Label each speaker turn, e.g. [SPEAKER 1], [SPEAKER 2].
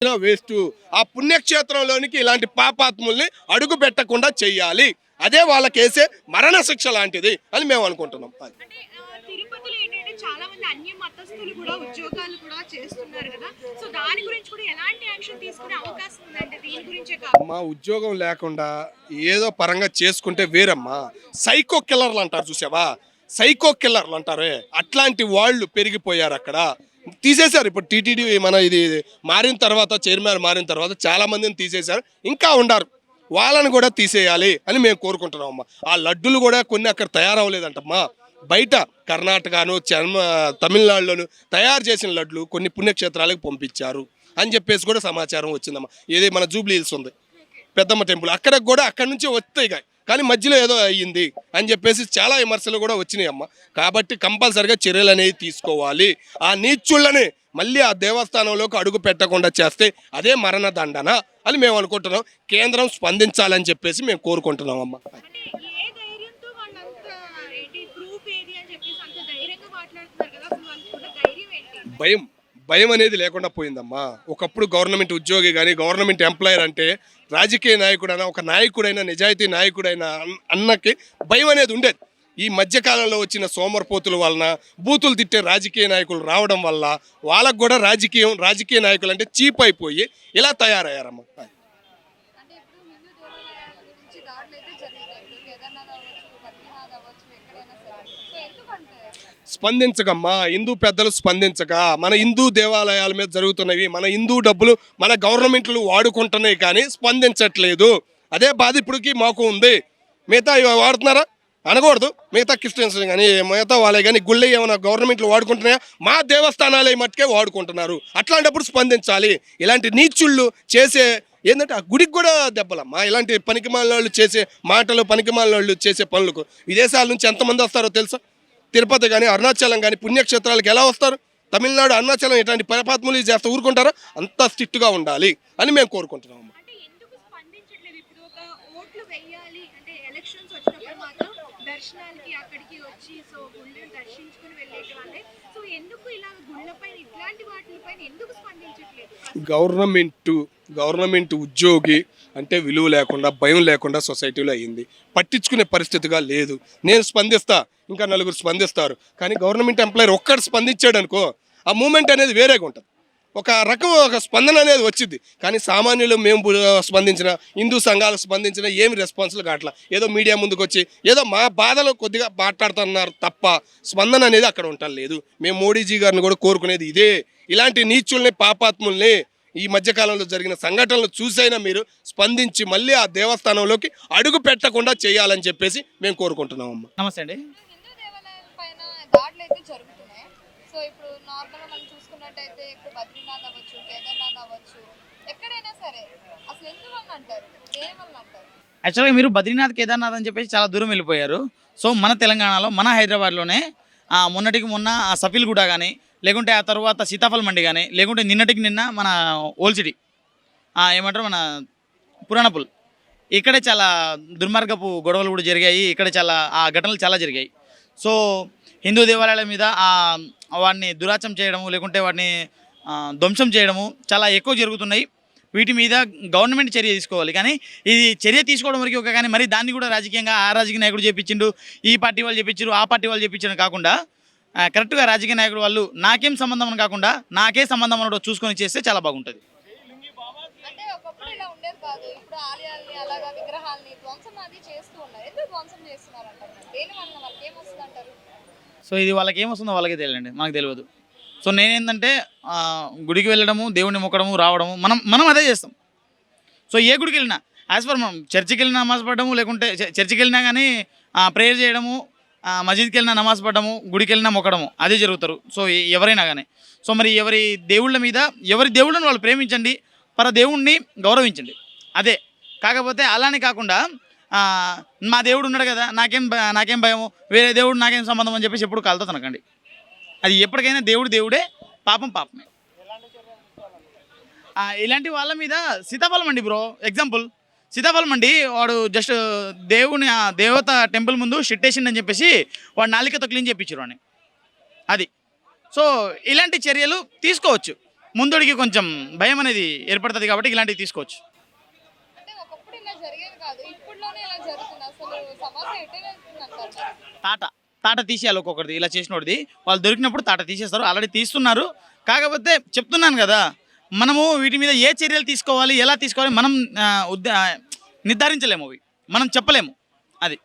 [SPEAKER 1] Waste. ఆ పుణ్యక్షేత్రంలోనికి ఇలాంటి పాపాత్ముల్ని అడుగు పెట్టకుండా చెయ్యాలి. అదే వాళ్ళకేసే మరణ శిక్ష లాంటిది అని మేము అనుకుంటున్నాం.
[SPEAKER 2] తిరుపతిలో ఏంటంటే చాలా మంది అన్య మతస్థులు కూడా ఉద్యోగాలు కూడా చేస్తున్నారు కదా. సో దాని గురించి కూడా ఎలాంటి యాక్షన్ తీసుకునే అవకాశం ఉందంటే దీని గురించే కాదు.
[SPEAKER 1] అమ్మా ఉద్యోగం లేకుండా ఏదో పరంగా చేసుకుంటే వేరమ్మా. సైకో కిల్లర్లు అంటారు చూసావా, సైకో కిల్లర్లు అంటారే, అట్లాంటి వాళ్ళు పెరిగిపోయారు అక్కడ. తీసేశారు. ఇప్పుడు టీటీడీ మన ఇది మారిన తర్వాత, చైర్మన్ మారిన తర్వాత చాలా మందిని తీసేశారు. ఇంకా ఉన్నారు, వాళ్ళని కూడా తీసేయాలి అని మేము కోరుకుంటున్నాం అమ్మా. ఆ లడ్డులు కూడా కొన్ని అక్కడ తయారవ్వలేదంటమ్మా. బయట కర్ణాటకను తమిళనాడులోను తయారు చేసిన లడ్లు కొన్ని పుణ్యక్షేత్రాలకు పంపించారు అని చెప్పేసి కూడా సమాచారం వచ్చిందమ్మా. ఏది మన జూబ్లీ హిల్స్ ఉంది పెద్దమ్మ టెంపుల్, అక్కడికి కూడా అక్కడి నుంచి వస్తాయి కానీ మధ్యలో ఏదో అయ్యింది అని చెప్పేసి చాలా విమర్శలు కూడా వచ్చినాయి అమ్మ. కాబట్టి కంపల్సరిగా చర్యలు అనేవి తీసుకోవాలి. ఆ నీచుళ్ళని మళ్ళీ ఆ దేవస్థానంలోకి అడుగు పెట్టకుండా చేస్తే అదే మరణ దండన అని మేము అనుకుంటున్నాం. కేంద్రం స్పందించాలని చెప్పేసి మేము కోరుకుంటున్నాం అమ్మ. భయం భయం అనేది లేకుండా పోయిందమ్మా. ఒకప్పుడు గవర్నమెంట్ ఉద్యోగి కానీ గవర్నమెంట్ ఎంప్లాయర్ అంటే రాజకీయ నాయకుడైనా ఒక నాయకుడైనా నిజాయితీ నాయకుడైనా అన్నకి భయం అనేది ఉండేది. ఈ మధ్యకాలంలో వచ్చిన సోమరపోతుల వలన బూతులు తిట్టే రాజకీయ నాయకులు రావడం వల్ల వాళ్ళకు కూడా రాజకీయ నాయకులు అంటే చీప్ అయిపోయి ఇలా తయారయ్యారమ్మా. స్పందించకమ్మా, హిందూ పెద్దలు స్పందించక మన హిందూ దేవాలయాల మీద జరుగుతున్నవి, మన హిందూ డబ్బులు మన గవర్నమెంట్లు వాడుకుంటున్నాయి కానీ స్పందించట్లేదు. అదే బాధ ఇప్పటికీ మాకు ఉంది. మిగతా వాడుతున్నారా అనకూడదు, మిగతా క్రిస్టియన్స్ కానీ మిగతా వాళ్ళే కానీ గుళ్ళే ఏమైనా గవర్నమెంట్లు వాడుకుంటున్నాయా? మా దేవస్థానాలే మట్టుకే వాడుకుంటున్నారు. అట్లాంటప్పుడు స్పందించాలి. ఇలాంటి నీచుళ్ళు చేసే ఏంటంటే ఆ గుడికి కూడా దెబ్బలమ్మా. ఇలాంటి పనికిమాలిన వాళ్ళు చేసే మాటలు, పనికిమాలిన వాళ్ళు చేసే పనులకు విదేశాల నుంచి ఎంతమంది వస్తారో తెలుసా? తిరుపతి కానీ అరుణాచలం కానీ పుణ్యక్షేత్రాలకు ఎలా వస్తారు? తమిళనాడు అరుణాచలం ఇట్లాంటి పాపాత్ములు చేస్తే ఊరుకుంటారా? అంత స్ట్రిక్ట్గా ఉండాలి అని మేము కోరుకుంటున్నాము. గవర్నమెంట్ ఉద్యోగి అంటే విలువ లేకుండా భయం లేకుండా సొసైటీలో అయ్యింది. పట్టించుకునే పరిస్థితిగా లేదు. నేను స్పందిస్తా, ఇంకా నలుగురు స్పందిస్తారు, కానీ గవర్నమెంట్ ఎంప్లాయర్ ఒక్కడు స్పందించాడు అనుకో ఆ మూమెంట్ అనేది వేరేగా ఉంటుంది. ఒక స్పందన అనేది వచ్చింది. కానీ సామాన్యులు మేము స్పందించిన, హిందూ సంఘాలు స్పందించిన ఏమి రెస్పాన్స్లు కావట్లా. ఏదో మీడియా ముందుకు వచ్చి ఏదో మా బాధలో కొద్దిగా మాట్లాడుతున్నారు తప్ప స్పందన అనేది అక్కడ ఉండలేదు. మేము మోడీజీ గారిని కూడా కోరుకునేది ఇదే. ఇలాంటి నీచుల్ని పాపాత్ముల్ని ఈ మధ్యకాలంలో జరిగిన సంఘటనలు చూసైనా మీరు స్పందించి మళ్ళీ ఆ దేవస్థానంలోకి అడుగు పెట్టకుండా చేయాలని చెప్పేసి మేము కోరుకుంటున్నాం అమ్మ.
[SPEAKER 3] నమస్తే అండి. యాక్చువల్గా మీరు బద్రీనాథ్ కేదార్నాథ్ అని చెప్పేసి చాలా దూరం వెళ్ళిపోయారు. సో మన తెలంగాణలో మన హైదరాబాద్లోనే మొన్నటికి మొన్న సఫీల్గూడ కానీ, లేకుంటే ఆ తర్వాత సీతాఫల్ మండి కానీ, లేకుంటే నిన్నటికి నిన్న మన ఓల్సిటీ ఏమంటారు మన పురాణపుల్, ఇక్కడే చాలా దుర్మార్గపు గొడవలు కూడా జరిగాయి. ఇక్కడ చాలా ఆ ఘటనలు చాలా జరిగాయి. సో హిందూ దేవాలయాల మీద వాటిని దురాచం చేయడము, లేకుంటే వాటిని ధ్వంసం చేయడము చాలా ఎక్కువ జరుగుతున్నాయి. వీటి మీద గవర్నమెంట్ చర్య తీసుకోవాలి. కానీ ఇది చర్య తీసుకోవడం వరకు ఒక, కానీ మరి దాన్ని కూడా రాజకీయంగా ఆ రాజకీయ నాయకుడు చేపించిండు, ఈ పార్టీ వాళ్ళు చేపించారు, ఆ పార్టీ వాళ్ళు చేపించడం కాకుండా కరెక్ట్గా రాజకీయ నాయకుడు వాళ్ళు నాకేం సంబంధం అని కాకుండా నాకే సంబంధం అన్నట్టు చూసుకొని చేస్తే చాలా బాగుంటుంది. సో ఇది వాళ్ళకి ఏమొస్తుందో వాళ్ళకే తెలియదండి, మనకు తెలియదు. సో నేనేంటంటే గుడికి వెళ్ళడము, దేవుడిని మొక్కడము, రావడము మనం అదే చేస్తాం. సో ఏ గుడికి వెళ్ళినా యాజ్ పర్ మనం చర్చికి వెళ్ళినా నమాజ్ పడడము, లేకుంటే చర్చికి వెళ్ళినా కానీ ప్రేయర్ చేయడము, మసీద్కి వెళ్ళినా నమాజ్ పడడము, గుడికి వెళ్ళినా మొక్కడము అదే జరుగుతారు. సో ఎవరైనా కానీ సో మరి ఎవరి దేవుళ్ళ మీద ఎవరి దేవుళ్ళని వాళ్ళు ప్రేమించండి, దేవుణ్ణి గౌరవించండి అదే. కాకపోతే అలానే కాకుండా మా దేవుడు ఉన్నాడు కదా నాకేం భయము, వేరే దేవుడు నాకేం సంబంధం అని చెప్పేసి ఎప్పుడు కలతో తనకండి. అది ఎప్పటికైనా దేవుడే, పాపం పాపమే. ఇలాంటి వాళ్ళ మీద సీతాఫలం మండి బ్రో ఎగ్జాంపుల్. సీతాఫలం మండి వాడు జస్ట్ దేవత టెంపుల్ ముందు షిట్ వేసిండని చెప్పేసి వాడు నాలికతో క్లీన్ చేయించారు అని. అది సో ఇలాంటి చర్యలు తీసుకోవచ్చు. ముందడికి కొంచెం భయం అనేది ఏర్పడుతుంది కాబట్టి ఇలాంటివి తీసుకోవచ్చు.
[SPEAKER 4] అంటే ఒకప్పుడు ఇలా జరిగేది కాదు, ఇప్పుడులోనే ఇలా జరుగుతుంది. అసలు సమాజం ఎటే వెళ్తుంది అంటారు?
[SPEAKER 3] తాట తీసేయాలి ఒక్కొక్కరిది, ఇలా చేసినోడిది వాళ్ళు దొరికినప్పుడు తాట తీసేస్తారు. ఆల్రెడీ తీస్తున్నారు. కాకపోతే చెప్తున్నాను కదా, మనము వీటి మీద ఏ చర్యలు తీసుకోవాలి, ఎలా తీసుకోవాలి మనం నిర్ధారించలేము, అవి మనం చెప్పలేము. అది